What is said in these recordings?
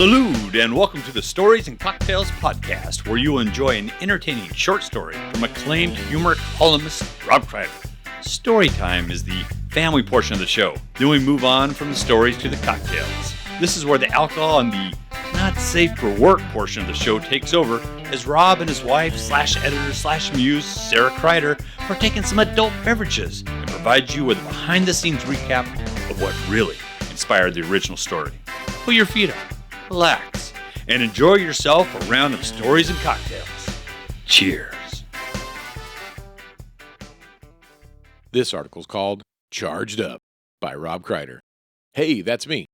Salute and welcome to the Stories and Cocktails podcast, where you will enjoy an entertaining short story from acclaimed humor columnist Rob Kreider. Story time is the family portion of the show. Then we move on from the stories to the cocktails. This is where the alcohol and the not safe for work portion of the show takes over, as Rob and his wife /editor /muse Sara Kreider partake in some adult beverages and provide you with a behind the scenes recap of what really inspired the original story. Put your feet up, relax, and enjoy yourself a round of stories and cocktails. Cheers. This article's called Charged Up by Rob Kreider. Hey, that's me.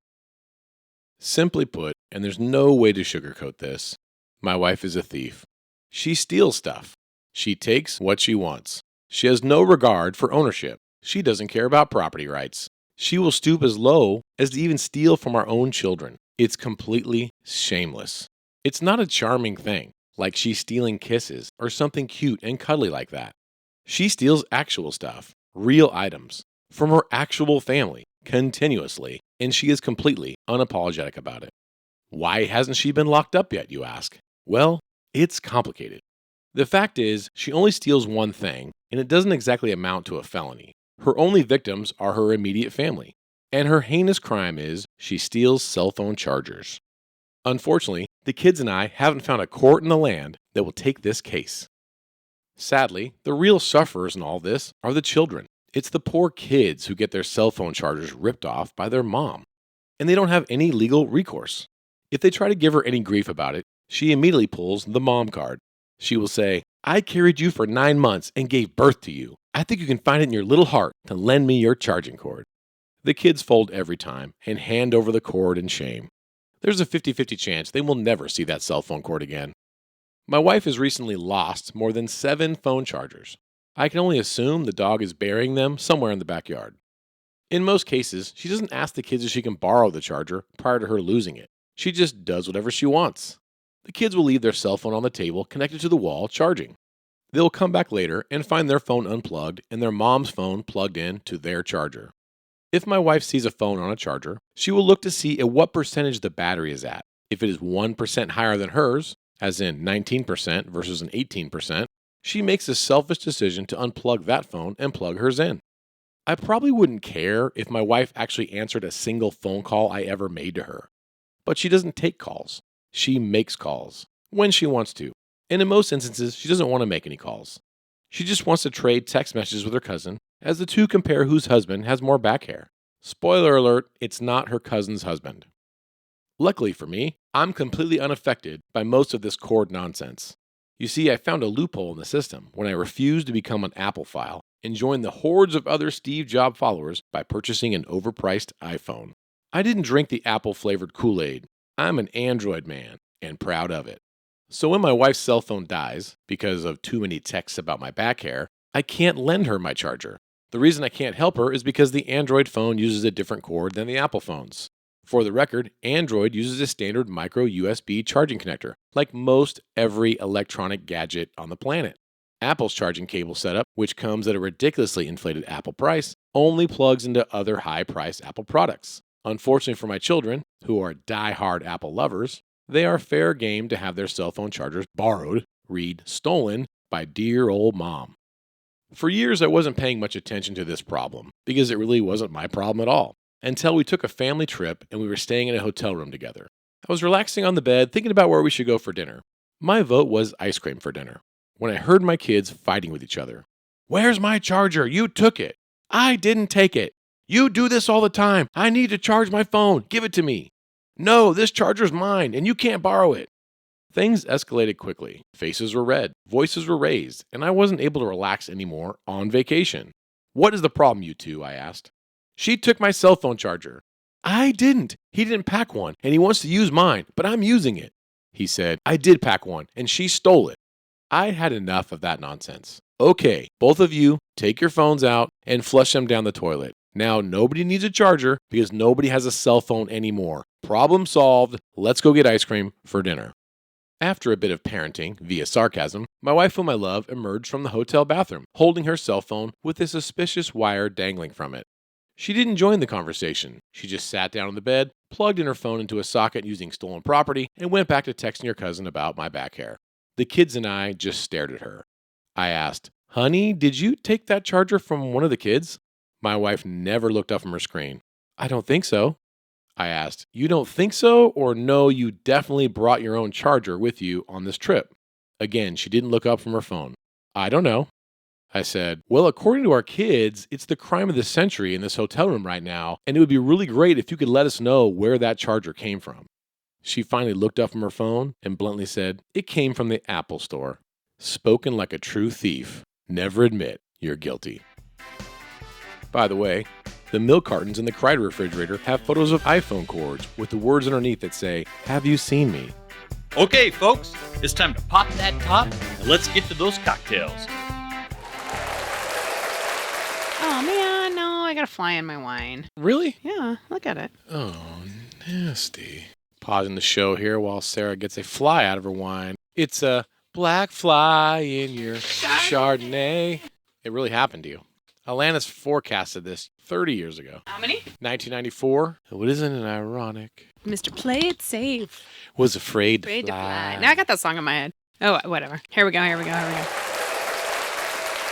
Simply put, and there's no way to sugarcoat this, my wife is a thief. She steals stuff. She takes what she wants. She has no regard for ownership. She doesn't care about property rights. She will stoop as low as to even steal from our own children. It's completely shameless. It's not a charming thing, like she's stealing kisses or something cute and cuddly like that. She steals actual stuff, real items, from her actual family, continuously, and she is completely unapologetic about it. Why hasn't she been locked up yet, you ask? Well, it's complicated. The fact is, she only steals one thing, and it doesn't exactly amount to a felony. Her only victims are her immediate family, and her heinous crime is she steals cell phone chargers. Unfortunately, the kids and I haven't found a court in the land that will take this case. Sadly, the real sufferers in all this are the children. It's the poor kids who get their cell phone chargers ripped off by their mom, and they don't have any legal recourse. If they try to give her any grief about it, she immediately pulls the mom card. She will say, "I carried you for 9 months and gave birth to you. I think you can find it in your little heart to lend me your charging cord." The kids fold every time and hand over the cord in shame. There's a 50-50 chance they will never see that cell phone cord again. My wife has recently lost more than 7 phone chargers. I can only assume the dog is burying them somewhere in the backyard. In most cases, she doesn't ask the kids if she can borrow the charger prior to her losing it. She just does whatever she wants. The kids will leave their cell phone on the table connected to the wall charging. They'll come back later and find their phone unplugged and their mom's phone plugged in to their charger. If my wife sees a phone on a charger, she will look to see at what percentage the battery is at. If it is 1% higher than hers, as in 19% versus an 18%, she makes a selfish decision to unplug that phone and plug hers in. I probably wouldn't care if my wife actually answered a single phone call I ever made to her. But she doesn't take calls. She makes calls when she wants to. And in most instances, she doesn't want to make any calls. She just wants to trade text messages with her cousin as the two compare whose husband has more back hair. Spoiler alert, it's not her cousin's husband. Luckily for me, I'm completely unaffected by most of this cord nonsense. You see, I found a loophole in the system when I refused to become an Apple file and joined the hordes of other Steve Jobs followers by purchasing an overpriced iPhone. I didn't drink the Apple-flavored Kool-Aid. I'm an Android man, and proud of it. So when my wife's cell phone dies, because of too many texts about my back hair, I can't lend her my charger. The reason I can't help her is because the Android phone uses a different cord than the Apple phones. For the record, Android uses a standard micro USB charging connector, like most every electronic gadget on the planet. Apple's charging cable setup, which comes at a ridiculously inflated Apple price, only plugs into other high-priced Apple products. Unfortunately for my children, who are die-hard Apple lovers, they are fair game to have their cell phone chargers borrowed, read stolen, by dear old mom. For years, I wasn't paying much attention to this problem, because it really wasn't my problem at all, until we took a family trip and we were staying in a hotel room together. I was relaxing on the bed, thinking about where we should go for dinner. My vote was ice cream for dinner, when I heard my kids fighting with each other. "Where's my charger? You took it." "I didn't take it." "You do this all the time. I need to charge my phone. Give it to me." "No, this charger's mine, and you can't borrow it." Things escalated quickly. Faces were red, voices were raised, and I wasn't able to relax anymore on vacation. "What is the problem, you two?" I asked. "She took my cell phone charger." "I didn't. He didn't pack one, and he wants to use mine, but I'm using it." He said, "I did pack one, and she stole it." I had enough of that nonsense. "Okay, both of you, take your phones out and flush them down the toilet. Now nobody needs a charger because nobody has a cell phone anymore. Problem solved. Let's go get ice cream for dinner." After a bit of parenting via sarcasm, my wife, whom I love, emerged from the hotel bathroom, holding her cell phone with a suspicious wire dangling from it. She didn't join the conversation. She just sat down on the bed, plugged in her phone into a socket using stolen property, and went back to texting her cousin about my back hair. The kids and I just stared at her. I asked, "Honey, did you take that charger from one of the kids?" My wife never looked up from her screen. "I don't think so." I asked, "You don't think so, or no, you definitely brought your own charger with you on this trip?" Again, she didn't look up from her phone. "I don't know." I said, "Well, according to our kids, it's the crime of the century in this hotel room right now, and it would be really great if you could let us know where that charger came from." She finally looked up from her phone and bluntly said, "It came from the Apple store." Spoken like a true thief. Never admit you're guilty. By the way, the milk cartons in the Kreider refrigerator have photos of iPhone cords with the words underneath that say, "Have you seen me?" Okay, folks, it's time to pop that top and let's get to those cocktails. Oh, man, no, I got a fly in my wine. Really? Yeah, look at it. Oh, nasty. Pausing the show here while Sara gets a fly out of her wine. It's a black fly in your Chardonnay. It really happened to you. Alanis forecasted this 30 years ago. How many? 1994. What isn't it ironic? Mr. Play It Safe. Was afraid to Afraid to fly. fly. Now I got that song in my head. Oh, whatever. Here we go.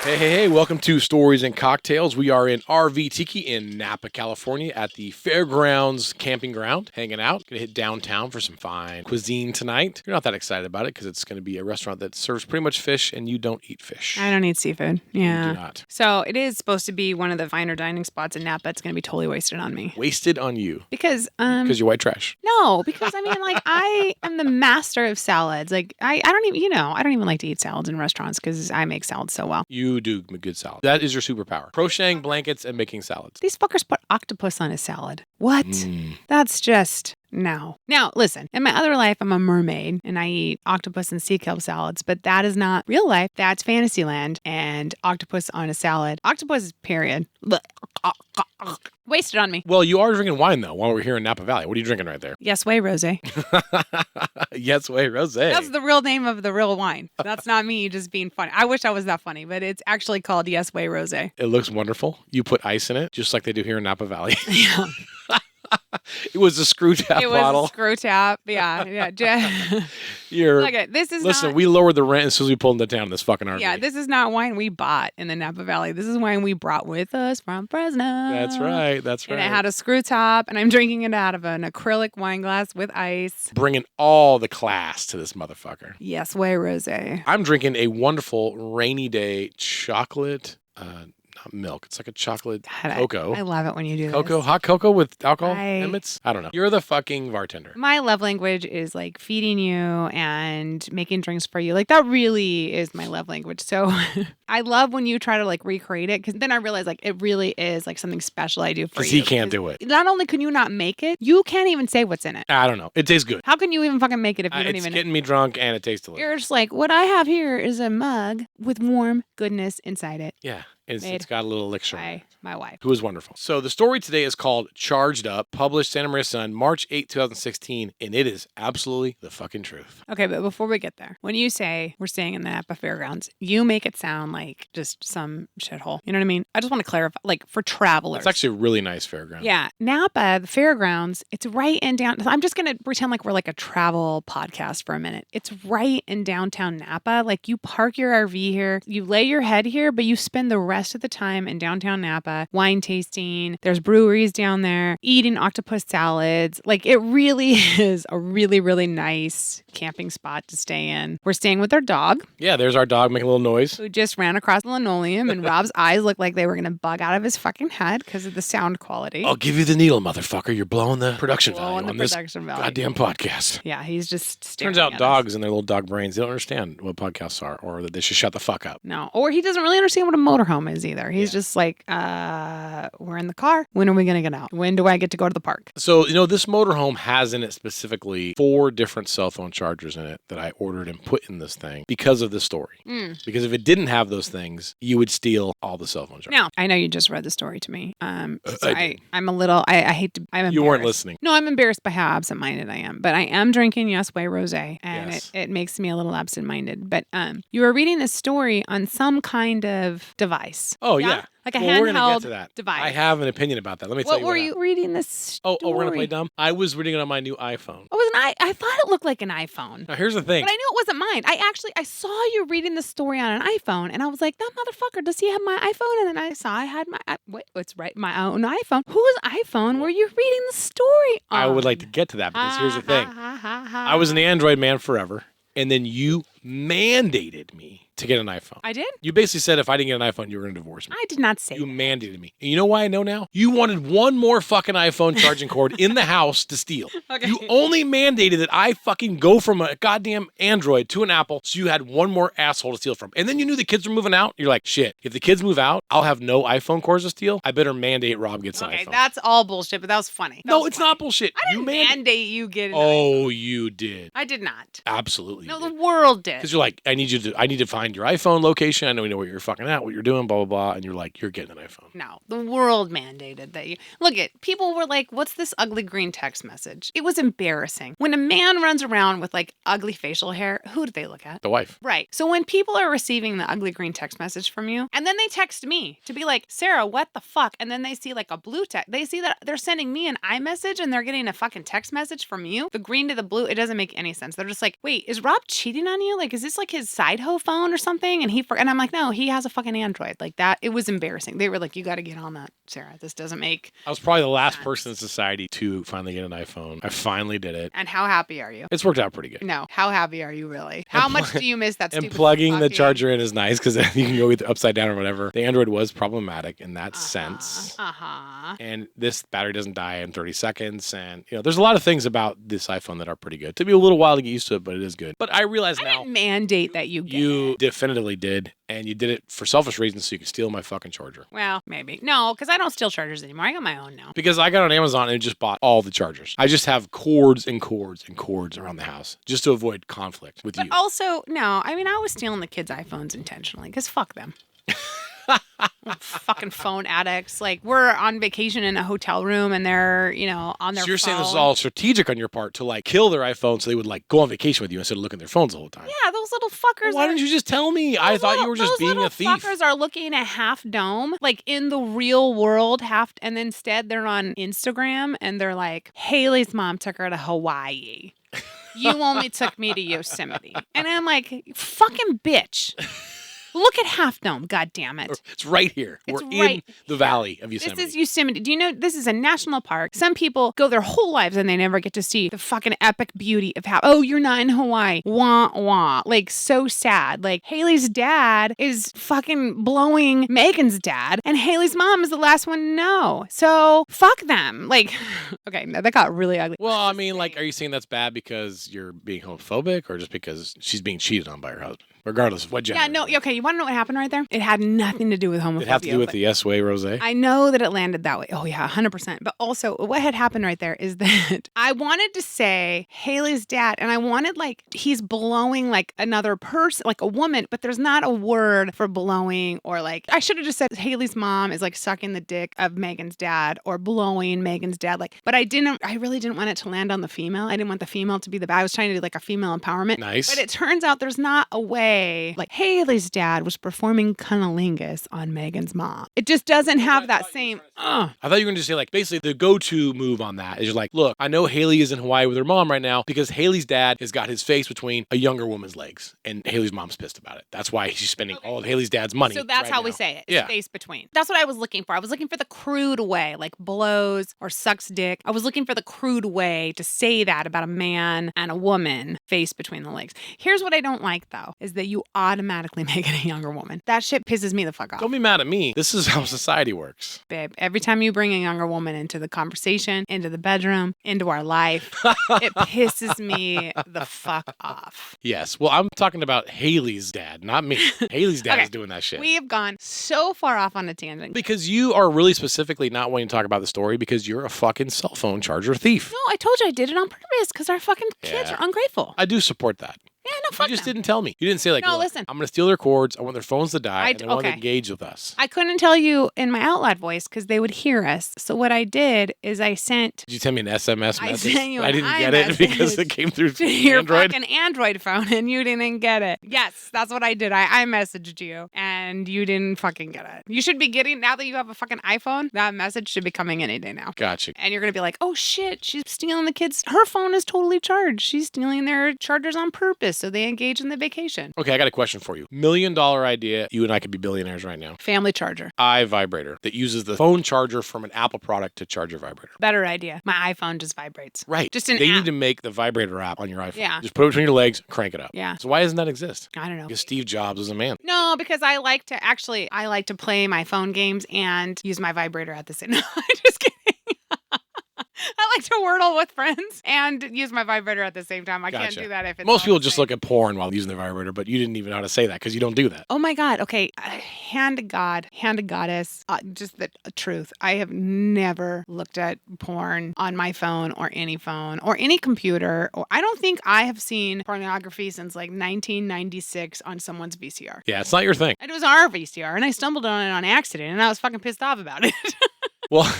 Hey, welcome to Stories and Cocktails. We are in RV Tiki in Napa, California at the Fairgrounds Camping Ground, hanging out. Gonna hit downtown for some fine cuisine tonight. You're not that excited about it because it's gonna be a restaurant that serves pretty much fish and you don't eat fish. I don't eat seafood. Yeah. You do not. So it is supposed to be one of the finer dining spots in Napa. It's going to be totally wasted on me. Wasted on you. Because Because you're white trash. No, because I mean, like, I am the master of salads. Like, I don't even, I don't even like to eat salads in restaurants because I make salads so well. You do a good salad. That is your superpower. Crocheting blankets and making salads. These fuckers put octopus on a salad. What? That's just no. Now, listen, in my other life, I'm a mermaid and I eat octopus and sea kelp salads, but that is not real life. That's Fantasyland and octopus on a salad. Octopus, period. Wasted on me. Well, you are drinking wine, though, while we're here in Napa Valley. What are you drinking right there? Yes Way Rosé. Yes Way Rosé. That's the real name of the real wine. That's not me just being funny. I wish I was that funny, but it's actually called Yes Way Rosé. It looks wonderful. You put ice in it, just like they do here in Napa Valley. Yeah. It was a screw tap bottle. It was a screw tap. Yeah. You're, Look at this is listen, not, we lowered the rent as soon as we pulled into town. This fucking RV. Yeah, this is not wine we bought in the Napa Valley. This is wine we brought with us from Fresno. That's right. And it had a screw top, and I'm drinking it out of an acrylic wine glass with ice. Bringing all the class to this motherfucker. Yes Way Rosé. I'm drinking a wonderful rainy day chocolate. Not milk. It's like a chocolate cocoa. I love it when you do Cocoa, this. hot cocoa with alcohol limits? I don't know. You're the fucking bartender. My love language is like feeding you and making drinks for you. Like that really is my love language. So I love when you try to like recreate it because then I realize like it really is like something special I do for you. Because he can't do it. Not only can you not make it, you can't even say what's in it. I don't know. It tastes good. How can you even fucking make it if you don't It's even getting me drunk and it tastes delicious. You're just like, what I have here is a mug with warm goodness inside it. Yeah. It's got a little elixir. By my wife. Who is wonderful. So the story today is called Charged Up, published Santa Maria Sun, March 8, 2016, and it is absolutely the fucking truth. Okay, but before we get there, when you say we're staying in the Napa Fairgrounds, you make it sound like just some shithole. You know what I mean? I just want to clarify, like for travelers. It's actually a really nice fairground. Yeah. Napa, the fairgrounds, it's right in downtown. I'm just going to pretend like we're like a travel podcast for a minute. It's right in downtown Napa. Like you park your RV here, you lay your head here, but you spend the rest of the time in downtown Napa, wine tasting. There's breweries down there, eating octopus salads. Like it really is a really, really nice camping spot to stay in. We're staying with our dog. Yeah, there's our dog making a little noise. Who just ran across the linoleum and Rob's eyes looked like they were going to bug out of his fucking head because of the sound quality. I'll give you the needle, motherfucker. You're blowing the production value on this goddamn podcast. Yeah, he's just staring Turns out at dogs us. and their little dog brains, they don't understand what podcasts are or that they should shut the fuck up. No, or he doesn't really understand what a motorhome is either. He's just like, we're in the car. When are we going to get out? When do I get to go to the park? So, this motorhome has in it specifically 4 different cell phone chargers in it that I ordered and put in this thing because of the story. Because if it didn't have those things, you would steal all the cell phone chargers. Now, I know you just read the story to me. I'm a little, I hate to, I'm embarrassed. You weren't listening. No, I'm embarrassed by how absent-minded I am, but I am drinking Yes Way Rosé, and Yes. it makes me a little absent-minded. But you were reading this story on some kind of device. device. Oh, yeah. Like a We're gonna handheld get to that. device. I have an opinion about that. Let me tell What you were what you reading this story? Oh, we're going to play dumb? I was reading it on my new iPhone. Oh, I thought it looked like an iPhone. Now, here's the thing. But I knew it wasn't mine. I saw you reading the story on an iPhone, and I was like, that motherfucker, does he have my iPhone? And then I saw I had my own iPhone. Whose iPhone were you reading the story on? I would like to get to that because here's the thing. I was an Android man forever, and then you mandated me to get an iPhone. I did? You basically said if I didn't get an iPhone, you were going to divorce me. I did not say You that. mandated me. And you know why I know now? You wanted one more fucking iPhone charging cord in the house to steal. Okay. You only mandated that I fucking go from a goddamn Android to an Apple, so you had one more asshole to steal from. And then you knew the kids were moving out. You're like, shit, if the kids move out, I'll have no iPhone cords to steal. I better mandate Rob gets an Okay, iPhone. that's all bullshit, but that was funny. It's not bullshit. I didn't mandate you get an iPhone. Oh, you did. I did not. Absolutely. No, the world did. Because you're like, I need to find your iPhone location. I know we know where you're fucking at, what you're doing, blah, blah, blah. And you're like, you're getting an iPhone. No, the world mandated that you look at people were like, what's this ugly green text message? It was embarrassing. When a man runs around with like ugly facial hair, who do they look at? The wife. Right. So when people are receiving the ugly green text message from you, and then they text me to be like, Sarah, what the fuck? And then they see like a blue text. They see that they're sending me an iMessage and they're getting a fucking text message from you. The green to the blue, it doesn't make any sense. They're just like, wait, is Rob cheating on you? Like, is this like his side hoe phone or something? And I'm like, no, he has a fucking Android. Like that. It was embarrassing. They were like, you got to get on that, Sarah. This doesn't make. I was probably the last person in society to finally get an iPhone. I finally did it. And how happy are you? It's worked out pretty good. No. How happy are you really? How much do you miss that stupid And plugging the fucking- charger in is nice because you can go either upside down or whatever. The Android was problematic in that sense. And this battery doesn't die in 30 seconds. And, there's a lot of things about this iPhone that are pretty good. It took me a little while to get used to it, but it is good. But I realize now. I didn't mandate that you get You it. definitively did. And you did it for selfish reasons so you could steal my fucking charger. Well, maybe. No, because I don't steal chargers anymore. I got my own now. Because I got on Amazon and just bought all the chargers. I just have cords and cords and cords around the house just to avoid conflict with you. But also, no, I mean, I was stealing the kids' iPhones intentionally because fuck them. Fucking phone addicts. Like, we're on vacation in a hotel room and they're, on their So you're saying this is phone. all strategic on your part to like kill their iPhone so they would like go on vacation with you instead of looking at their phones the whole time. Yeah, those little fuckers. Why didn't you just tell me? I thought you were just being a thief. Those fuckers are looking at Half Dome, like in the real world, and then instead they're on Instagram and they're like, Haley's mom took her to Hawaii. You only took me to Yosemite. And I'm like, fucking bitch. Look at Half Dome, God damn it. It's right here. It's We're right in the valley of Yosemite. This is Yosemite. Do you know this is a national park? Some people go their whole lives and they never get to see the fucking epic beauty of oh, you're not in Hawaii. Wah, wah. Like, so sad. Like, Haley's dad is fucking blowing Megan's dad, and Haley's mom is the last one to know. So, fuck them. Like, okay, no, that got really ugly. Well, I mean, like, are you saying that's bad because you're being homophobic or just because she's being cheated on by her husband? Regardless of what gender. Yeah, no, okay, you want to know what happened right there? It had nothing to do with homophobia. It have to do with the S-Way Rosé? I know that it landed that way. Oh, yeah, 100%. But also, what had happened right there is that I wanted to say Haley's dad, and I wanted, like, he's blowing, like, another person, like a woman, but there's not a word for blowing or, like, I should have just said Haley's mom is, like, sucking the dick of Megan's dad or blowing Megan's dad. Like, but I really didn't want it to land on the female. I didn't want the female to be the bad. I was trying to do, like, a female empowerment. Nice. But it turns out there's not a way. Like, Haley's dad was performing cunnilingus on Megan's mom. It just doesn't have that same. I thought you were going to say, like, basically the go-to move on that is you're like, look, I know Haley is in Hawaii with her mom right now because Haley's dad has got his face between a younger woman's legs, and Haley's mom's pissed about it. That's why she's spending all of Haley's dad's money. So that's right how now. we say it. Yeah. Space between. That's what I was looking for. I was looking for the crude way, like blows or sucks dick. I was looking for the crude way to say that about a man and a woman, face between the legs. Here's what I don't like, though, is that you automatically make it a younger woman. That shit pisses me the fuck off. Don't be mad at me. This is how society works. Babe, every time you bring a younger woman into the conversation, into the bedroom, into our life, it pisses me the fuck off. Yes. Well, I'm talking about Haley's dad, not me. Haley's dad is doing that shit. We have gone so far off on a tangent. Because you are really specifically not wanting to talk about the story because you're a fucking cell phone charger thief. No, I told you I did it on purpose because our fucking kids are ungrateful. I do support that. Yeah, fuck You just no. didn't tell me. You didn't say like, No, look, listen. I'm going to steal their cords. I want their phones to die. And I want to okay. engage with us. I couldn't tell you in my out loud voice because they would hear us. So what I did is I sent Did you send me an SMS I message? sent you I an didn't get it because it came through to your Android. fucking Android phone and you didn't get it. Yes, that's what I did. I messaged you and you didn't fucking get it. You should be getting, now that you have a fucking iPhone, that message should be coming any day now. Gotcha. And you're going to be like, oh shit, she's stealing the kids. Her phone is totally charged. She's stealing their chargers on purpose so they engage in the vacation. Okay, I got a question for you. $1 million idea. You and I could be billionaires right now. Family charger. iVibrator that uses the phone charger from an Apple product to charge your vibrator. Better idea. My iPhone just vibrates. Right. Just an They app. need to make the vibrator app on your iPhone. Yeah. Just put it between your legs, crank it up. Yeah. So why doesn't that exist? I don't know. Because Steve Jobs was a man. No, because I like to play my phone games and use my vibrator at the same. No, I'm just kidding. I like to wordle with friends and use my vibrator at the same time. I can't Gotcha. do that if it's Most all people the just same. look at porn while using their vibrator, but you didn't even know how to say that because you don't do that. Oh my God. Okay. Hand to God, hand to goddess. Just the truth. I have never looked at porn on my phone or any computer. Or I don't think I have seen pornography since like 1996 on someone's VCR. Yeah, it's not your thing. It was our VCR and I stumbled on it on accident and I was fucking pissed off about it. Well,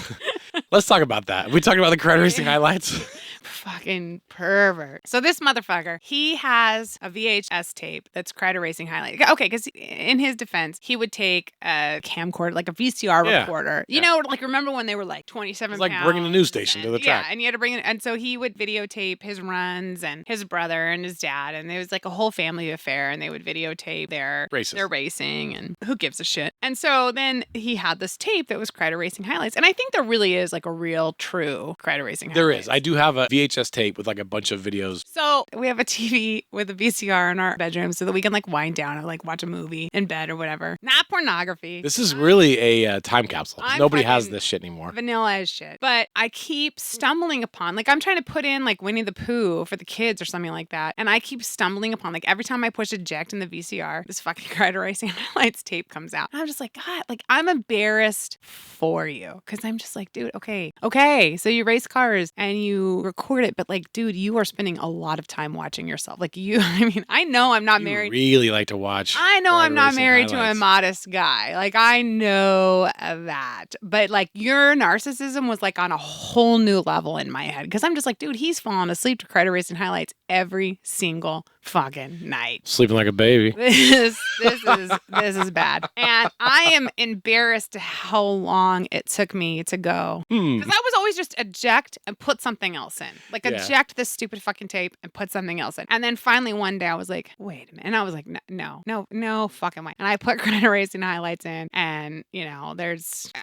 let's talk about that. We talked about the crowd racing highlights. Fucking pervert. So this motherfucker, he has a VHS tape that's Crider Racing highlight. Okay, because in his defense, he would take a camcorder, like a VCR recorder. You know, like remember when they were like 27 It's like pounds bringing a news station to the track. Yeah, and you had to bring it. And so he would videotape his runs and his brother and his dad. And it was like a whole family affair. And they would videotape their racing and who gives a shit. And so then he had this tape that was Crider Racing highlights. And I think there really is like a real, true Crider Racing highlights. There is. I do have a VHS tape with like a bunch of videos. So we have a TV with a VCR in our bedroom so that we can like wind down and like watch a movie in bed or whatever. Not pornography. This is really a time capsule. Nobody has this shit anymore. Vanilla as shit. But I keep stumbling upon, like I'm trying to put in like Winnie the Pooh for the kids or something like that. And I keep stumbling upon, like every time I push eject in the VCR, this fucking Crider Racing highlights tape comes out. And I'm just like, God, like I'm embarrassed for you. Cause I'm just like, dude, okay. So you race cars and you record it, but like, dude, you are spending a lot of time watching yourself. Like I know I'm not married. You really like to watch. I know I'm not married highlights. to a modest guy. Like I know that. But like your narcissism was like on a whole new level in my head. Because I'm just like, dude, he's falling asleep to Crider Racing highlights every single fucking night. Sleeping like a baby. This is bad. And I am embarrassed how long it took me to go. Because I was always just eject and put something else in. Like eject this stupid fucking tape and put something else in. And then finally one day I was like, wait a minute. And I was like, no fucking way. And I put Crider Racing highlights in and, you know,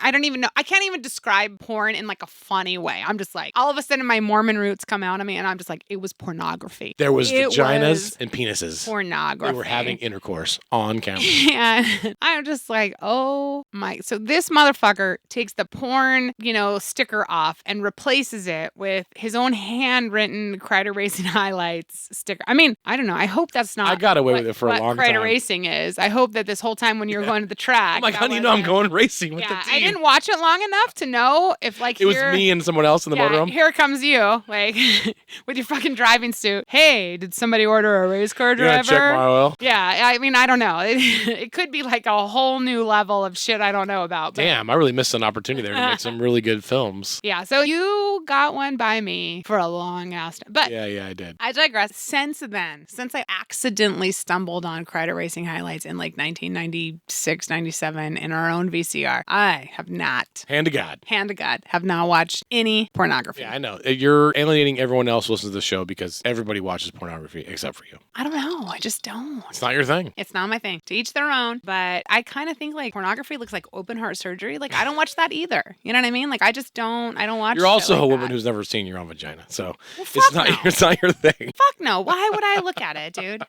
I don't even know. I can't even describe porn in like a funny way. I'm just like, all of a sudden my Mormon roots come out of me and I'm just like, it was pornography. There was vaginas and penises. Pornography. They were having intercourse on camera. And I'm just like, oh my. So this motherfucker takes the porn, sticker off and replaces it with his own handwritten Crider Racing highlights sticker. I mean, I don't know. I hope that's not. I got away with it for a long Crider time. Racing is. I hope that this whole time when you were going to the track. I'm like, honey, I'm going racing with the team. I didn't watch it long enough to know if like it was me and someone else in the motorhome. Here comes you, like with your fucking driving suit. Hey, did somebody order a race car driver? Check my oil. Yeah, I mean, I don't know. It could be like a whole new level of shit I don't know about. But damn, I really missed an opportunity there to make some really good films. Yeah, so you got one by me for a long ass time. But yeah, I did. I digress. Since then, since I accidentally stumbled on Crider Racing highlights in like 1996, 97 in our own VCR, I have not. Hand to God, have not watched any pornography. Yeah, I know. You're alienating everyone else who listens to the show because everybody watches pornography except for you. I don't know. I just don't. It's not your thing. It's not my thing. To each their own. But I kind of think like pornography looks like open heart surgery. Like I don't watch that either. You know what I mean? Like I don't watch. You're also like a woman that. who's never seen your own vagina, so it's not your thing. Fuck no. Why would I look at it, dude?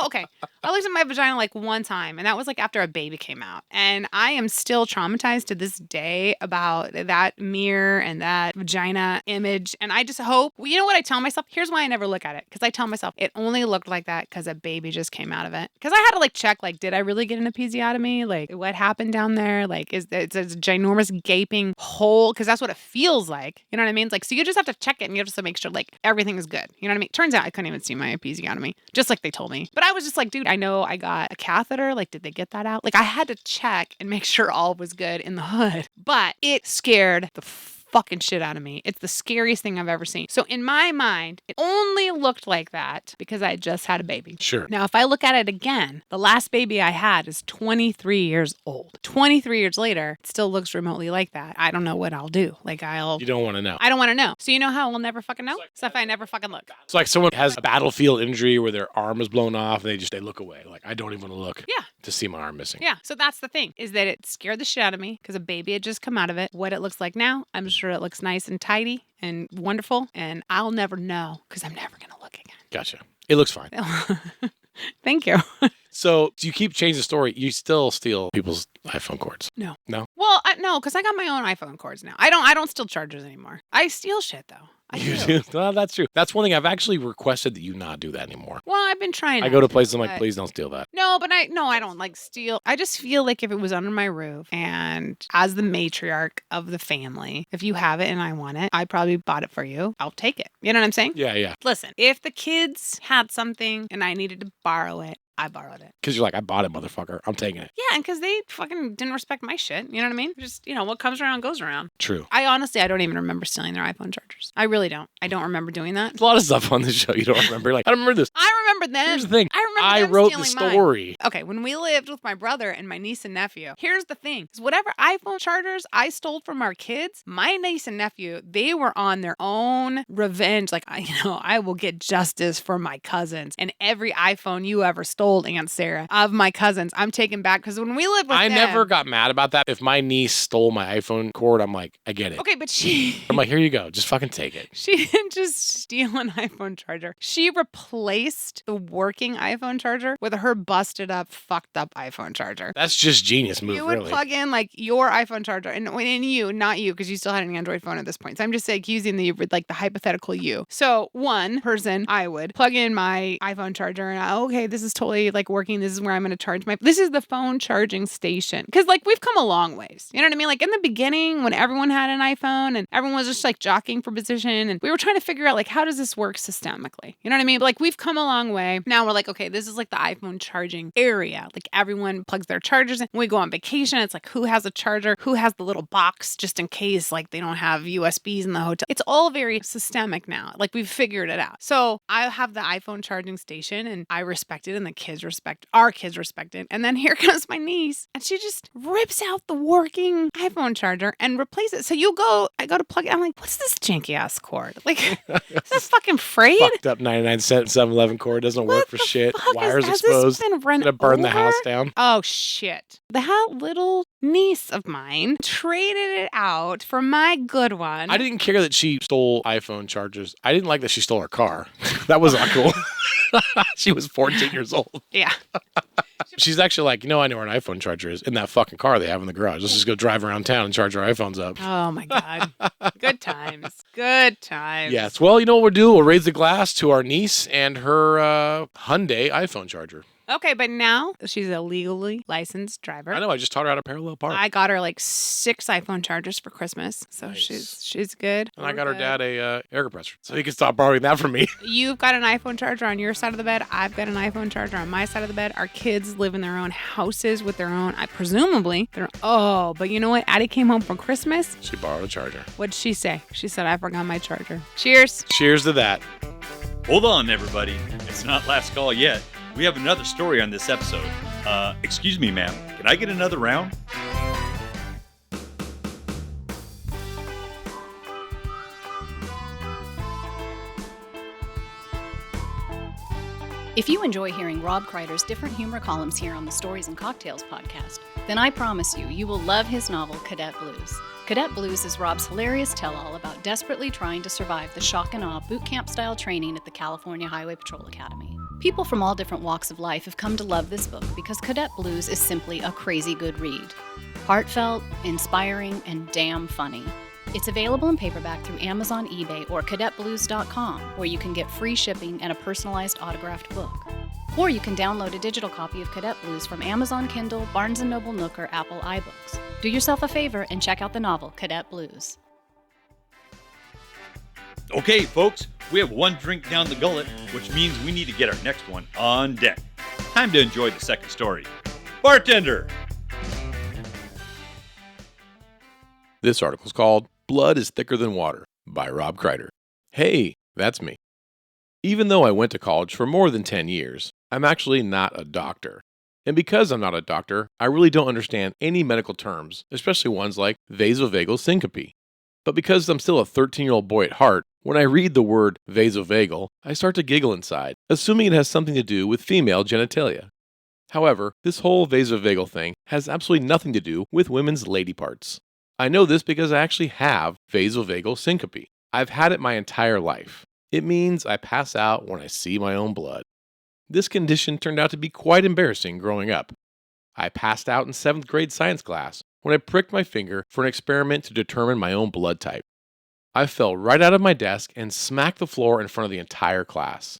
Okay. I looked at my vagina like one time, and that was like after a baby came out, and I am still traumatized to this day about that mirror and that vagina image. And I just hope. Well, you know what I tell myself? Here's why I never look at it, because I tell myself it only looked like that because a baby just came out of it. Because I had to like check, like, did I really get an episiotomy? Like, what happened down there? Like, it's a ginormous gaping hole? Because that's what it feels like. You know what I mean? It's like, so you just have to check it, and you have to to make sure like everything is good. You know what I mean? Turns out I couldn't even see my episiotomy, just like they told me. But I was just like, dude, I know I got a catheter. Like, did they get that out? Like, I had to check and make sure all was good in the hood. But it scared the fucking shit out of me. It's the scariest thing I've ever seen. So in my mind, it only looked like that because I just had a baby. Sure. Now, if I look at it again, the last baby I had is 23 years old. 23 years later, it still looks remotely like that. I don't know what I'll do. Like You don't want to know. I don't want to know. So you know how we'll never fucking know? So if I never fucking look. It's like someone has a battlefield injury where their arm is blown off and they look away. Like, I don't even want to look to see my arm missing. Yeah. So that's the thing, is that it scared the shit out of me because a baby had just come out of it. What it looks like now, I'm sure it looks nice and tidy and wonderful. And I'll never know because I'm never going to look again. Gotcha. It looks fine. Thank you. So you keep changing the story. You still steal people's iPhone cords. No. No? Well, no, because I got my own iPhone cords now. I don't steal chargers anymore. I steal shit though. You do? Well, that's true. That's one thing I've actually requested that you not do that anymore. Well, I've been trying. I go to places, I'm like, please don't steal that. No, but I don't like steal. I just feel like if it was under my roof and as the matriarch of the family, if you have it and I want it, I probably bought it for you. I'll take it. You know what I'm saying? Yeah, yeah. Listen, if the kids had something and I needed to borrow it, I borrowed it. Because you're like, I bought it, motherfucker. I'm taking it. Yeah, and because they fucking didn't respect my shit. You know what I mean? Just, what comes around goes around. True. I don't even remember stealing their iPhone chargers. I really don't. I don't remember doing that. There's a lot of stuff on this show you don't remember. Like, I don't remember this. I remember them. Here's the thing. I wrote the story. Mine. Okay, when we lived with my brother and my niece and nephew, here's the thing. Is whatever iPhone chargers I stole from our kids, my niece and nephew, they were on their own revenge. Like, I will get justice for my cousins. And every iPhone you ever stole, Aunt Sarah, of my cousins, I'm taking back. Because when we lived with them, never got mad about that. If my niece stole my iPhone cord, I'm like, I get it. Okay, but I'm like, here you go. Just fucking take it. She didn't just steal an iPhone charger. She replaced the working iPhone charger with her busted up, fucked up iPhone charger. That's just genius move, You would really. plug in like your iPhone charger, and you, not you, because you still had an Android phone at this point. So I'm just like using the hypothetical you. So one person, I would plug in my iPhone charger, and okay, this is totally like working. This is where I'm going to charge this is the phone charging station. Because like we've come a long ways. You know what I mean? Like in the beginning when everyone had an iPhone and everyone was just like jockeying for position, and we were trying to figure out like how does this work systemically? You know what I mean? But like we've come a long way. Now we're like, okay, this is like the iPhone charging area. Like everyone plugs their chargers in. When we go on vacation, it's like who has a charger, who has the little box just in case like they don't have USBs in the hotel. It's all very systemic now. Like we've figured it out. So I have the iPhone charging station and I respect it and our kids respect it. And then here comes my niece and she just rips out the working iPhone charger and replaces it. So I go to plug it. I'm like, what's this janky ass cord? Like, is this fucking frayed? Fucked up 99-cent 7-Eleven cord doesn't work for shit. Wires exposed. Gonna burn the house down. Oh shit. That little niece of mine traded it out for my good one. I didn't care that she stole iPhone chargers. I didn't like that she stole her car. That was not cool. She was 14 years old. Yeah. She's actually like, I know where an iPhone charger is in that fucking car they have in the garage. Let's just go drive around town and charge our iPhones up. Oh my God. Good times. Good times. Yes. Well, you know what we'll do? We'll raise the glass to our niece and her Hyundai iPhone charger. Okay, but now she's a legally licensed driver. I know. I just taught her how to parallel park. I got her like 6 iPhone chargers for Christmas, so nice. she's good. And I got her dad a air compressor, so he can stop borrowing that from me. You've got an iPhone charger on your side of the bed. I've got an iPhone charger on my side of the bed. Our kids live in their own houses with their own, presumably. But you know what? Addie came home for Christmas. She borrowed a charger. What'd she say? She said, I forgot my charger. Cheers. Cheers to that. Hold on, everybody. It's not last call yet. We have another story on this episode. Excuse me, ma'am. Can I get another round? If you enjoy hearing Rob Kreider's different humor columns here on the Stories and Cocktails podcast, then I promise you will love his novel, Cadet Blues. Cadet Blues is Rob's hilarious tell-all about desperately trying to survive the shock and awe boot camp-style training at the California Highway Patrol Academy. People from all different walks of life have come to love this book because Cadet Blues is simply a crazy good read. Heartfelt, inspiring, and damn funny. It's available in paperback through Amazon, eBay, or cadetblues.com, where you can get free shipping and a personalized autographed book. Or you can download a digital copy of Cadet Blues from Amazon Kindle, Barnes & Noble Nook, or Apple iBooks. Do yourself a favor and check out the novel, Cadet Blues. Okay, folks, we have one drink down the gullet, which means we need to get our next one on deck. Time to enjoy the second story. Bartender! This article is called Blood is Thicker Than Water by Rob Kreider. Hey, that's me. Even though I went to college for more than 10 years, I'm actually not a doctor. And because I'm not a doctor, I really don't understand any medical terms, especially ones like vasovagal syncope. But because I'm still a 13-year-old boy at heart, when I read the word vasovagal, I start to giggle inside, assuming it has something to do with female genitalia. However, this whole vasovagal thing has absolutely nothing to do with women's lady parts. I know this because I actually have vasovagal syncope. I've had it my entire life. It means I pass out when I see my own blood. This condition turned out to be quite embarrassing growing up. I passed out in 7th grade science class when I pricked my finger for an experiment to determine my own blood type. I fell right out of my desk and smacked the floor in front of the entire class.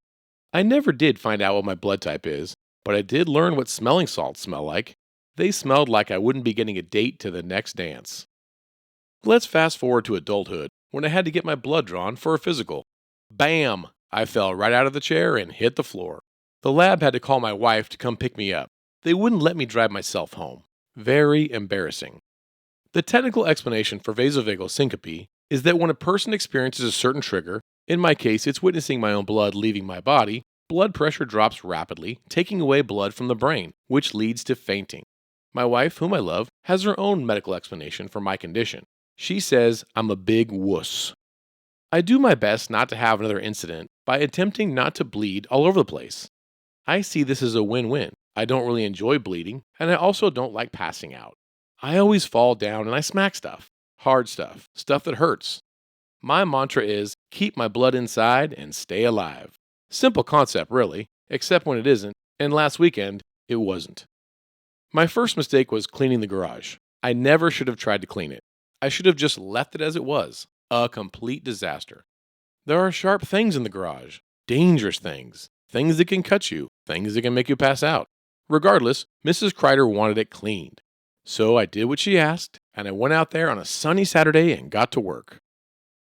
I never did find out what my blood type is, but I did learn what smelling salts smell like. They smelled like I wouldn't be getting a date to the next dance. Let's fast forward to adulthood when I had to get my blood drawn for a physical. Bam! I fell right out of the chair and hit the floor. The lab had to call my wife to come pick me up. They wouldn't let me drive myself home. Very embarrassing. The technical explanation for vasovagal syncope is that when a person experiences a certain trigger, in my case it's witnessing my own blood leaving my body, blood pressure drops rapidly, taking away blood from the brain, which leads to fainting. My wife, whom I love, has her own medical explanation for my condition. She says I'm a big wuss. I do my best not to have another incident by attempting not to bleed all over the place. I see this as a win-win. I don't really enjoy bleeding, and I also don't like passing out. I always fall down and I smack stuff. Hard stuff. Stuff that hurts. My mantra is, keep my blood inside and stay alive. Simple concept, really, except when it isn't, and last weekend, it wasn't. My first mistake was cleaning the garage. I never should have tried to clean it. I should have just left it as it was. A complete disaster. There are sharp things in the garage. Dangerous things. Things that can cut you. Things that can make you pass out. Regardless, Mrs. Kreider wanted it cleaned. So I did what she asked, and I went out there on a sunny Saturday and got to work.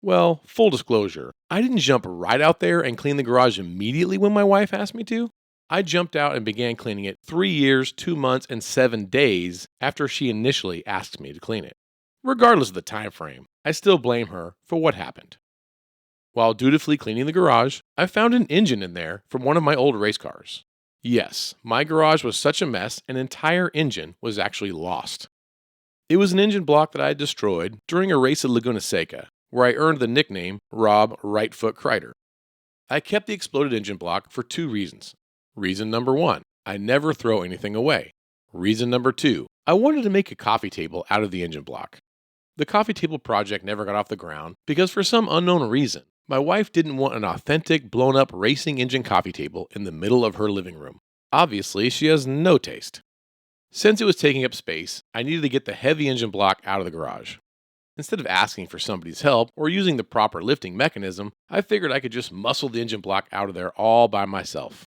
Well, full disclosure, I didn't jump right out there and clean the garage immediately when my wife asked me to. I jumped out and began cleaning it 3 years, 2 months, and 7 days after she initially asked me to clean it. Regardless of the time frame, I still blame her for what happened. While dutifully cleaning the garage, I found an engine in there from one of my old race cars. Yes, my garage was such a mess, an entire engine was actually lost. It was an engine block that I had destroyed during a race at Laguna Seca, where I earned the nickname Rob Right Foot Kreider. I kept the exploded engine block for 2 reasons. Reason number 1, I never throw anything away. Reason number 2, I wanted to make a coffee table out of the engine block. The coffee table project never got off the ground because for some unknown reason, my wife didn't want an authentic, blown-up racing engine coffee table in the middle of her living room. Obviously, she has no taste. Since it was taking up space, I needed to get the heavy engine block out of the garage. Instead of asking for somebody's help or using the proper lifting mechanism, I figured I could just muscle the engine block out of there all by myself.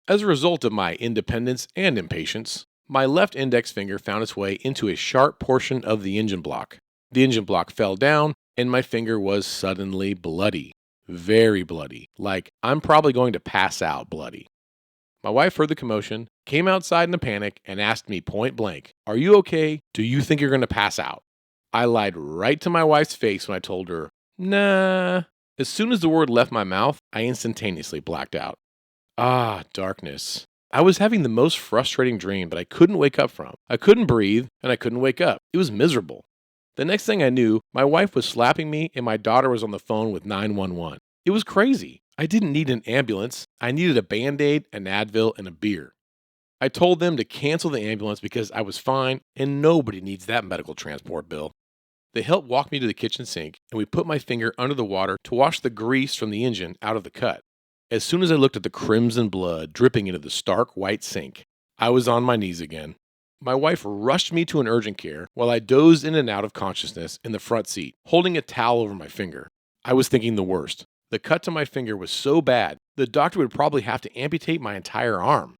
As a result of my independence and impatience, my left index finger found its way into a sharp portion of the engine block. The engine block fell down, and my finger was suddenly bloody. Very bloody. Like, I'm probably going to pass out bloody. My wife heard the commotion, came outside in a panic, and asked me point blank, "Are you okay? Do you think you're going to pass out?" I lied right to my wife's face when I told her, "Nah." As soon as the word left my mouth, I instantaneously blacked out. Ah, darkness. I was having the most frustrating dream that I couldn't wake up from. I couldn't breathe, and I couldn't wake up. It was miserable. The next thing I knew, my wife was slapping me and my daughter was on the phone with 911. It was crazy. I didn't need an ambulance. I needed a Band-Aid, an Advil, and a beer. I told them to cancel the ambulance because I was fine and nobody needs that medical transport bill. They helped walk me to the kitchen sink and we put my finger under the water to wash the grease from the engine out of the cut. As soon as I looked at the crimson blood dripping into the stark white sink, I was on my knees again. My wife rushed me to an urgent care while I dozed in and out of consciousness in the front seat, holding a towel over my finger. I was thinking the worst. The cut to my finger was so bad, the doctor would probably have to amputate my entire arm.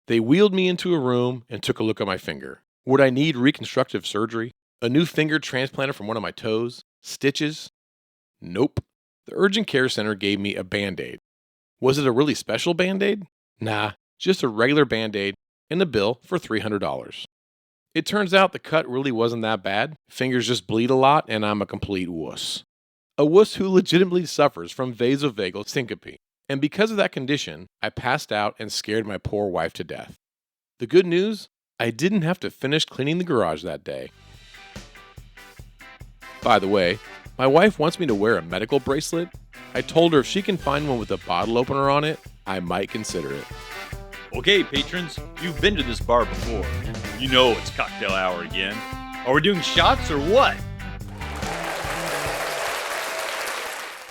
They wheeled me into a room and took a look at my finger. Would I need reconstructive surgery? A new finger transplanted from one of my toes? Stitches? Nope. The urgent care center gave me a Band-Aid. Was it a really special Band-Aid? Nah, just a regular Band-Aid and a bill for $300. It turns out the cut really wasn't that bad. Fingers just bleed a lot, and I'm a complete wuss. A wuss who legitimately suffers from vasovagal syncope. And because of that condition, I passed out and scared my poor wife to death. The good news? I didn't have to finish cleaning the garage that day. By the way, my wife wants me to wear a medical bracelet. I told her if she can find one with a bottle opener on it, I might consider it. Okay, patrons, you've been to this bar before. You know it's cocktail hour again. Are we doing shots or what?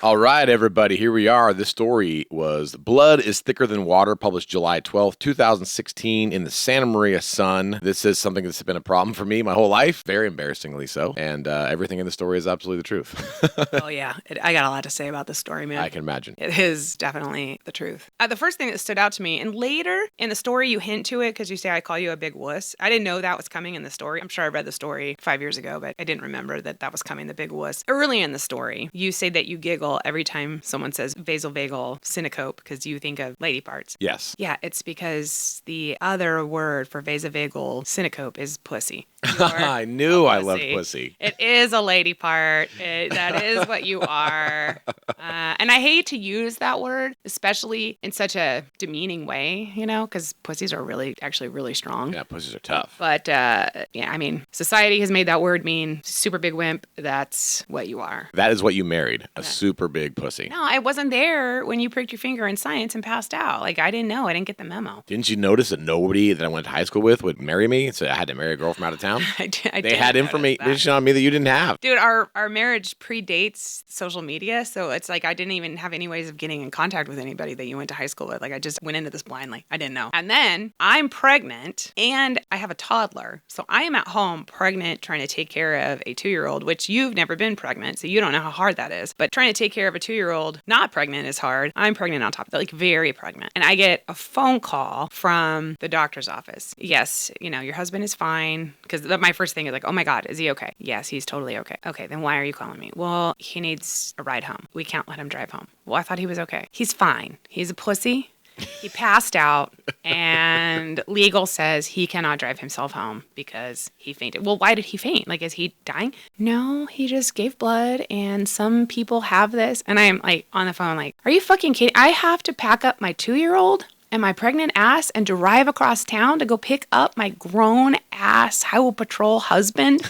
All right, everybody, here we are. This story was Blood is Thicker Than Water, published July 12th, 2016 in the Santa Maria Sun. This is something that's been a problem for me my whole life, very embarrassingly so, and everything in the story is absolutely the truth. Oh, yeah. I got a lot to say about this story, man. I can imagine. It is definitely the truth. The first thing that stood out to me, and later in the story you hint to it because you say, I call you a big wuss. I didn't know that was coming in the story. I'm sure I read the story 5 years ago, but I didn't remember that was coming, the big wuss. Early in the story, you say that you giggle every time someone says vasovagal syncope because you think of lady parts. Yes. Yeah, it's because the other word for vasovagal syncope is pussy. I knew I loved pussy. It is a lady part. That is what you are. And I hate to use that word, especially in such a demeaning way, because pussies are actually really strong. Yeah, pussies are tough. But, society has made that word mean super big wimp. That's what you are. That is what you married, a super big pussy. No, I wasn't there when you pricked your finger in science and passed out. I didn't know. I didn't get the memo. Didn't you notice that nobody that I went to high school with would marry me? So I had to marry a girl from out of town? They had information on me that you didn't have. Dude, our marriage predates social media, so it's like I didn't even have any ways of getting in contact with anybody that you went to high school with. I just went into this blindly. I didn't know. And then I'm pregnant, and I have a toddler. So I am at home pregnant, trying to take care of a 2-year-old, which you've never been pregnant, so you don't know how hard that is. But trying to take care of a 2-year-old not pregnant is hard. I'm pregnant on top of that, very pregnant. And I get a phone call from the doctor's office. Yes, your husband is fine. Because my first thing is oh my God, is he okay? Yes, he's totally okay. Okay, then why are you calling me? Well, he needs a ride home. We can't let him drive home. Well, I thought he was okay. He's fine. He's a pussy. He passed out, and legal says he cannot drive himself home because he fainted. Well, why did he faint? Is he dying? No, he just gave blood, and some people have this. And I am on the phone are you fucking kidding? I have to pack up my 2-year-old and my pregnant ass and drive across town to go pick up my grown ass highway patrol husband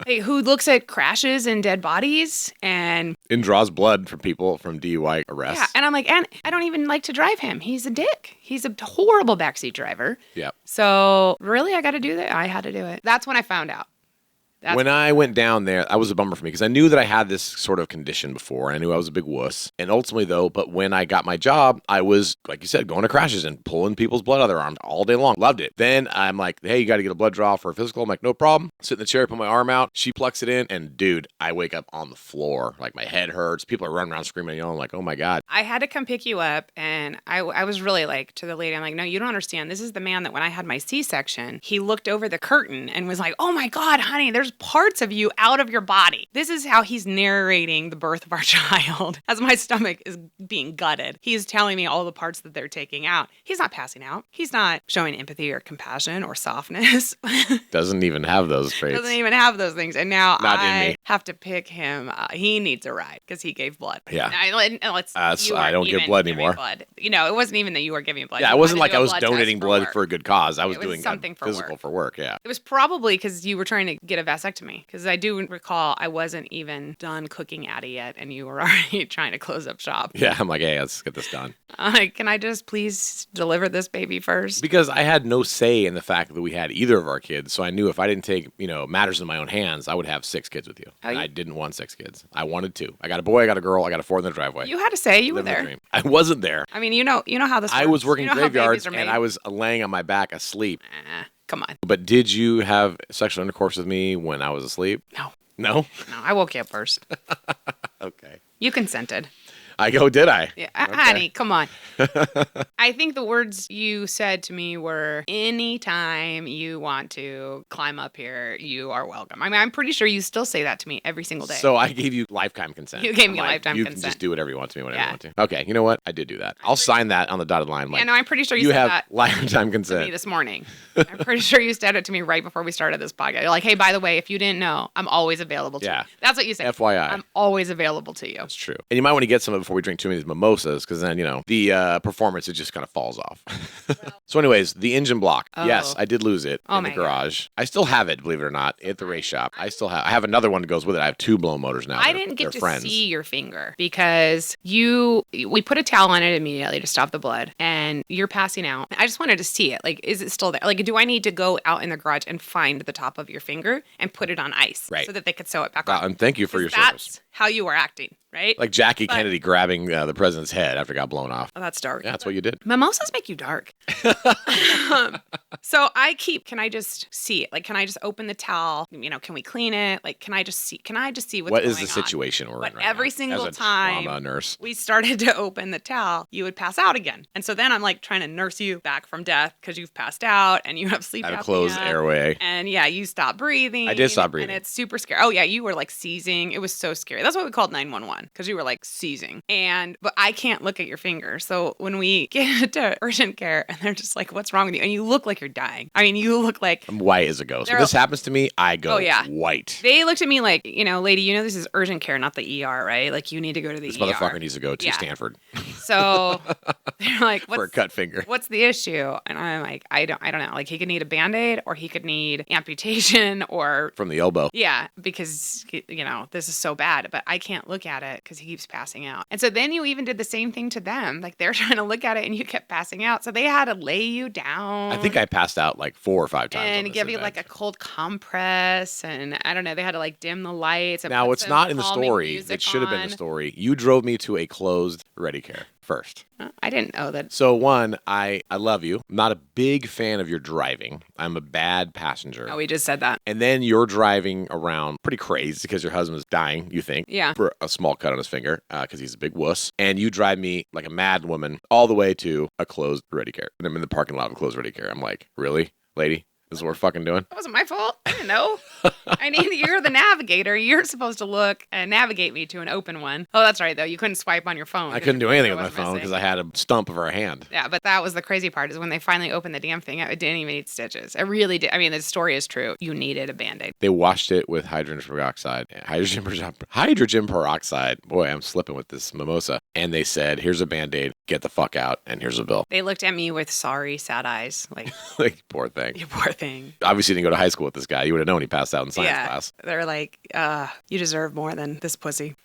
who looks at crashes and dead bodies and draws blood from people from DUI arrests. Yeah, and I'm and I don't even like to drive him. He's a dick. He's a horrible backseat driver. Yeah. So really, I got to do that. I had to do it. That's when I found out. When I went down there, that was a bummer for me because I knew that I had this sort of condition before. I knew I was a big wuss. And ultimately, though, but when I got my job, I was, like you said, going to crashes and pulling people's blood out of their arms all day long. Loved it. Then I'm like, hey, you got to get a blood draw for a physical. I'm like, no problem. Sit in the chair, put my arm out. She plucks it in. And dude, I wake up on the floor. My head hurts. People are running around screaming and yelling oh my God. I had to come pick you up. And I was really to the lady, I'm like, no, you don't understand. This is the man that when I had my C-section, he looked over the curtain and was like, oh my God, honey, there's parts of you out of your body. This is how he's narrating the birth of our child as my stomach is being gutted. He's telling me all the parts that they're taking out. He's not passing out. He's not showing empathy or compassion or softness. Doesn't even have those traits. Doesn't even have those things. And now I have to pick him. He needs a ride because he gave blood. Yeah. I don't give blood anymore. Blood. It wasn't even that you were giving blood. Yeah, it wasn't I was donating blood for a good cause. I was doing something physical for work. Yeah. It was probably because you were trying to get a vasectomy. Because I do recall I wasn't even done cooking Addie yet, and you were already trying to close up shop. Yeah, I'm like, hey, let's get this done. Can I just please deliver this baby first? Because I had no say in the fact that we had either of our kids, so I knew if I didn't take, matters in my own hands, I would have 6 kids with you. And I didn't want 6 kids. I wanted 2. I got a boy, I got a girl, I got a 4 in the driveway. You had to say you were there. I wasn't there. I mean, you know how this works. I was working graveyards, and I was laying on my back asleep. Come on. But did you have sexual intercourse with me when I was asleep? No. No? No, I woke you up first. Okay. You consented. I go, did I? Yeah, Okay. honey, come on. I think the words you said to me were, anytime you want to climb up here, you are welcome. I mean, I'm pretty sure you still say that to me every single day. So I gave you lifetime consent. You gave I'm me like, lifetime you consent. can just do whatever you want to me whenever you want to. Okay, you know what? I did do that. I'll sign that on the dotted line. Like, yeah, no, I'm pretty sure you said have that lifetime to me consent. this morning. I'm pretty sure you said it to me right before we started this podcast. You're like, hey, by the way, if you didn't know, I'm always available to you. That's what you said. FYI. I'm always available to you. That's true. And you might want to get some of it before we drink too many of these mimosas, because then, the performance, it just kind of falls off. So anyways, the engine block. Oh. Yes, I did lose it in the my garage. I still have it, believe it or not, at the race shop. I have another one that goes with it. I have 2 blown motors now. I didn't get to see your finger because we put a towel on it immediately to stop the blood, and you're passing out. I just wanted to see it. Like, is it still there? Like, do I need to go out in the garage and find the top of your finger and put it on ice so that they could sew it back on? And thank you for your service. That's how you were acting, right? Like Jackie Kennedy grabbing the president's head after it got blown off. Oh, that's dark. Yeah, that's what you did. Mimosas make you dark. So can I just see it? Like, can I just open the towel? Can we clean it? Like, can I just see what's going on? What is the situation we're in right every now? single As a time trauma nurse. we started to open the towel, you would pass out again. And so then I'm like trying to nurse you back from death because you've passed out and you have sleep apnea. I have a closed airway. And yeah, you stop breathing. I did stop breathing. And it's super scary. Oh yeah, you were like seizing. It was so scary. That's what we called 911 because you were like seizing. But I can't look at your finger. So when we get to urgent care and they're just like, what's wrong with you? And you look like you're dying. I mean, you look like... I'm white as a ghost. When this happens to me, I go white. They looked at me like, lady, this is urgent care, not the ER, right? Like, you need to go to the ER. This motherfucker needs to go to Stanford. So they're like, for a cut finger. What's the issue? And I'm like, I don't know. Like, he could need a Band-Aid or he could need amputation or... From the elbow. Yeah, because, this is so bad. But I can't look at it because he keeps passing out. And so then you even did the same thing to them. Like, they're trying to look at it and you kept passing out. So they had to lay you down. I think I passed out like 4 or 5 times. And give you like a cold compress. And I don't know, they had to like dim the lights. And now, it's not in the story. It should have been the story. You drove me to a closed Ready Care first. I didn't know that. So one, I love you. I'm not a big fan of your driving. I'm a bad passenger. Oh, we just said that. And then you're driving around pretty crazy because your husband's dying, you think. Yeah. For a small cut on his finger because he's a big wuss. And you drive me like a mad woman all the way to a closed Ready Care. And I'm in the parking lot of a closed Ready Care. I'm like, really, lady? This is what we're fucking doing? That wasn't my fault. I didn't know. I mean, you're the navigator. You're supposed to look and navigate me to an open one. Oh, that's right, though. You couldn't swipe on your phone. I couldn't do anything with my phone because I had a stump of her hand. Yeah, but that was the crazy part is when they finally opened the damn thing, it didn't even need stitches. It really did. I mean, the story is true. You needed a Band-Aid. They washed it with hydrogen peroxide. Hydrogen peroxide. Boy, I'm slipping with this mimosa. And they said, here's a Band-Aid. Get the fuck out. And here's a bill. They looked at me with sorry, sad eyes. Like, like poor thing. You poor thing. Obviously, you didn't go to high school with this guy. You would have known he passed out in science class. They're like, you deserve more than this pussy.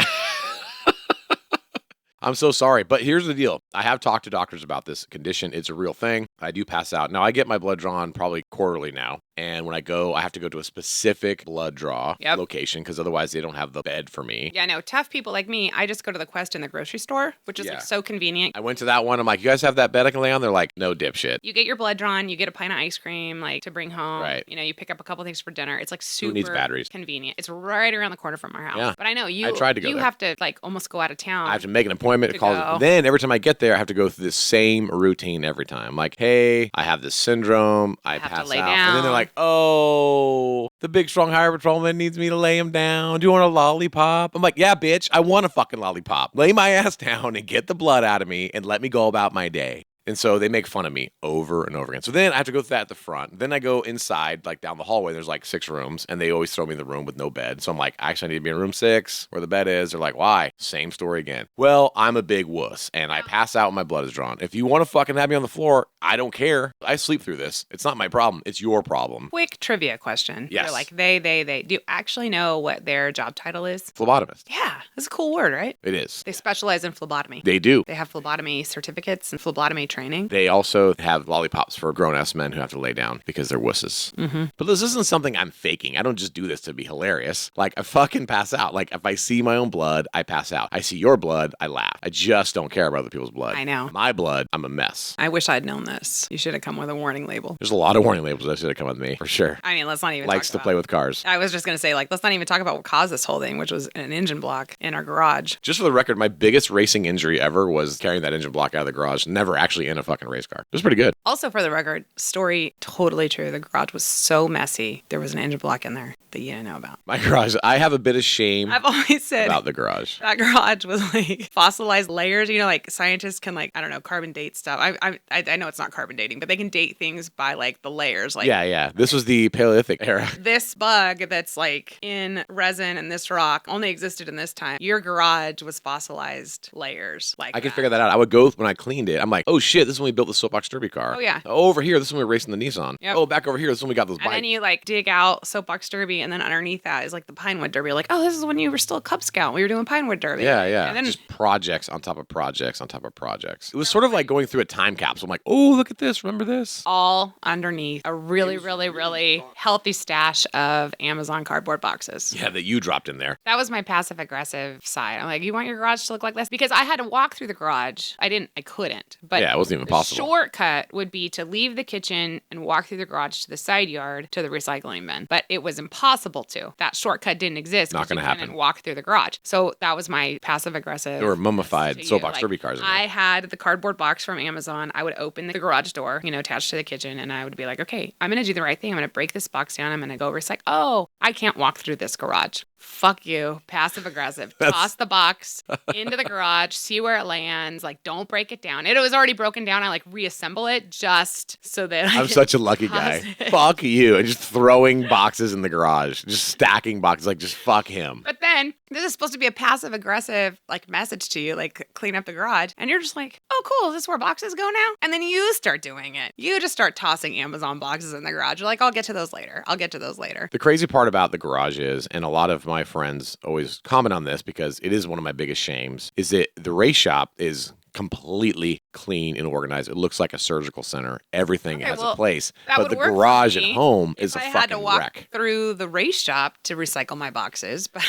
I'm so sorry, but here's the deal. I have talked to doctors about this condition. It's a real thing. I do pass out. Now, I get my blood drawn probably quarterly now. And when I go, I have to go to a specific blood draw location because otherwise they don't have the bed for me. Yeah, no, tough people like me, I just go to the Quest in the grocery store, which is like so convenient. I went to that one. I'm like, you guys have that bed I can lay on? They're like, no, dipshit. You get your blood drawn, you get a pint of ice cream like to bring home. Right. You pick up a couple things for dinner. It's like super Who needs batteries? Convenient. It's right around the corner from our house. Yeah. But I know I tried to go you there. have to like almost go out of town. I have to make an appointment. Go. Then every time I get there, I have to go through the same routine every time. Like, hey, I have this syndrome. I pass to lay out. down. And then they're like, oh, the big, strong highway patrolman needs me to lay him down. Do you want a lollipop? I'm like, yeah, bitch, I want a fucking lollipop. Lay my ass down and get the blood out of me and let me go about my day. And so they make fun of me over and over again. So then I have to go through that at the front. Then I go inside, like down the hallway. There's like 6 rooms, and they always throw me in the room with no bed. So I'm like, actually, I need to be in room 6 where the bed is. They're like, why? Same story again. Well, I'm a big wuss, and I pass out when my blood is drawn. If you want to fucking have me on the floor, I don't care. I sleep through this. It's not my problem. It's your problem. Quick trivia question. Yes. You're like, they. Do you actually know what their job title is? Phlebotomist. Yeah, that's a cool word, right? It is. They specialize in phlebotomy. They do. They have phlebotomy certificates and phlebotomy training. training. They also have lollipops for grown-ass men who have to lay down because they're wusses. Mm-hmm. But this isn't something I'm faking. I don't just do this to be hilarious. Like, I fucking pass out. Like, if I see my own blood, I pass out. I see your blood, I laugh. I just don't care about other people's blood. I know. My blood, I'm a mess. I wish I'd known this. You should have come with a warning label. There's a lot of warning labels that should have come with me, for sure. I mean, let's not even Likes talk to about play with cars. I was just going to say, like, let's not even talk about what caused this whole thing, which was an engine block in our garage. Just for the record, my biggest racing injury ever was carrying that engine block out of the garage, never actually in a fucking race car. It was pretty good. Also, for the record, story totally true. The garage was so messy. There was an engine block in there that you didn't know about. My garage, I have a bit of shame I've always said about the garage. that garage was like fossilized layers. You know, like scientists can like, I don't know, carbon date stuff. I know it's not carbon dating, but they can date things by like the layers. Like Yeah. This was the Paleolithic era. this bug that's like in resin and this rock only existed in this time. Your garage was fossilized layers. Like I could figure that out. I would go when I cleaned it. I'm like, oh shit, this is when we built the soapbox derby car. Oh, yeah. Oh, over here, this is when we were racing the Nissan. Yep. Oh, back over here, this is when we got those And bikes. then you like dig out soapbox derby, and then underneath that is like the Pinewood Derby. Like, oh, this is when you were still a Cub Scout. We were doing Pinewood Derby. Yeah. And then Just projects on top of projects on top of projects. It was sort of like going through a time capsule. I'm like, oh, look at this. Remember this? all underneath a really, really, really healthy stash of Amazon cardboard boxes. Yeah, that you dropped in there. That was my passive aggressive side. I'm like, you want your garage to look like this? Because I had to walk through the garage. I couldn't. But Yeah, it wasn't even the possible. shortcut would be to leave the kitchen and walk through the garage to the side yard to the recycling bin. But it was impossible to. That shortcut didn't exist. Not gonna happen. And walk through the garage. So that was my passive aggressive. They were mummified to you. soapbox Like, derby cars in there. I had the cardboard box from Amazon. I would open the garage door, attached to the kitchen, and I would be like, okay, I'm going to do the right thing. I'm going to break this box down. I'm going to go recycle. Oh, I can't walk through this garage. Fuck you. Passive aggressive. Toss the box into the garage, see where it lands. Like, don't break it down. It was already broken down. I like reassemble it just so that I'm such a lucky guy. Fuck you. And just throwing boxes in the garage, just stacking boxes, like just fuck him. But then this is supposed to be a passive aggressive like message to you, like clean up the garage. And you're just like, oh, cool. Is this where boxes go now? And then you start doing it. You just start tossing Amazon boxes in the garage. You're like, I'll get to those later. The crazy part about the garage is, and a lot of my friends always comment on this because it is one of my biggest shames, is that the race shop is completely clean and organized. It looks like a surgical center. Everything has a place. But the garage at home is a fucking wreck. I had to walk through the race shop to recycle my boxes. But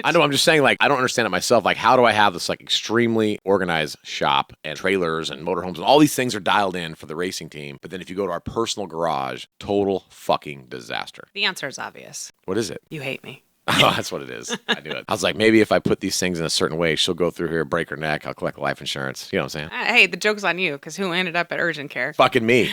I know, I'm just saying, like, I don't understand it myself. Like, how do I have this, like, extremely organized shop and trailers and motorhomes and all these things are dialed in for the racing team, but then if you go to our personal garage, total fucking disaster. The answer is obvious. What is it? You hate me. Oh, that's what it is. I knew it. I was like, maybe if I put these things in a certain way, she'll go through here, break her neck, I'll collect life insurance. You know what I'm saying? Hey, the joke's on you, because who ended up at urgent care? Fucking me.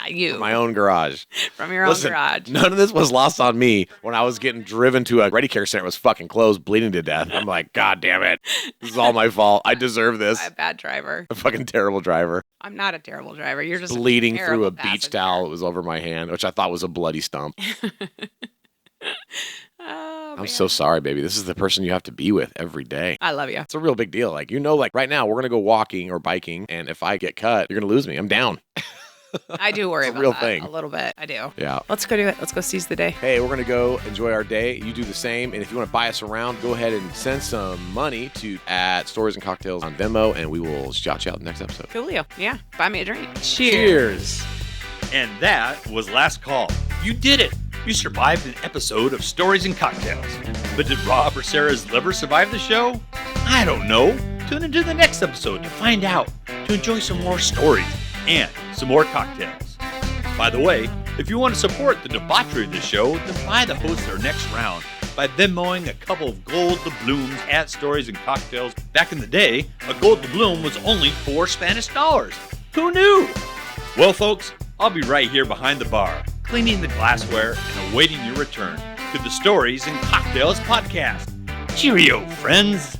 You. My own garage. From your own garage. None of this was lost on me when I was getting driven to a ready care center. It was fucking closed, bleeding to death. I'm like, God damn it. This is all my fault. I deserve this. I'm a bad driver. A fucking terrible driver. I'm not a terrible driver. You're just bleeding a through a passenger. beach towel that was over my hand, which I thought was a bloody stump. Oh, I'm so sorry, baby. This is the person you have to be with every day. I love you. It's a real big deal. Like, like right now, we're going to go walking or biking, and if I get cut, you're going to lose me. I'm down. I do worry about real that thing. a little bit. I do. Yeah. Let's go do it. Let's go seize the day. Hey, we're going to go enjoy our day. You do the same. And if you want to buy us around, go ahead and send some money to @Stories and Cocktails on Venmo, and we will shout you out in the next episode. Coolio. Yeah. Buy me a drink. Cheers. And that was Last Call. You did it. You survived an episode of Stories and Cocktails. But did Rob or Sarah's liver survive the show? I don't know. Tune into the next episode to find out, to enjoy some more stories and some more cocktails. By the way, if you want to support the debauchery of the show, then buy the host their next round by Venmoing a couple of gold doubloons at Stories and Cocktails. Back in the day, a gold doubloon was only $4 Spanish. Who knew? Well, folks, I'll be right here behind the bar, cleaning the glassware and awaiting your return to the Stories and Cocktails podcast. Cheerio, friends.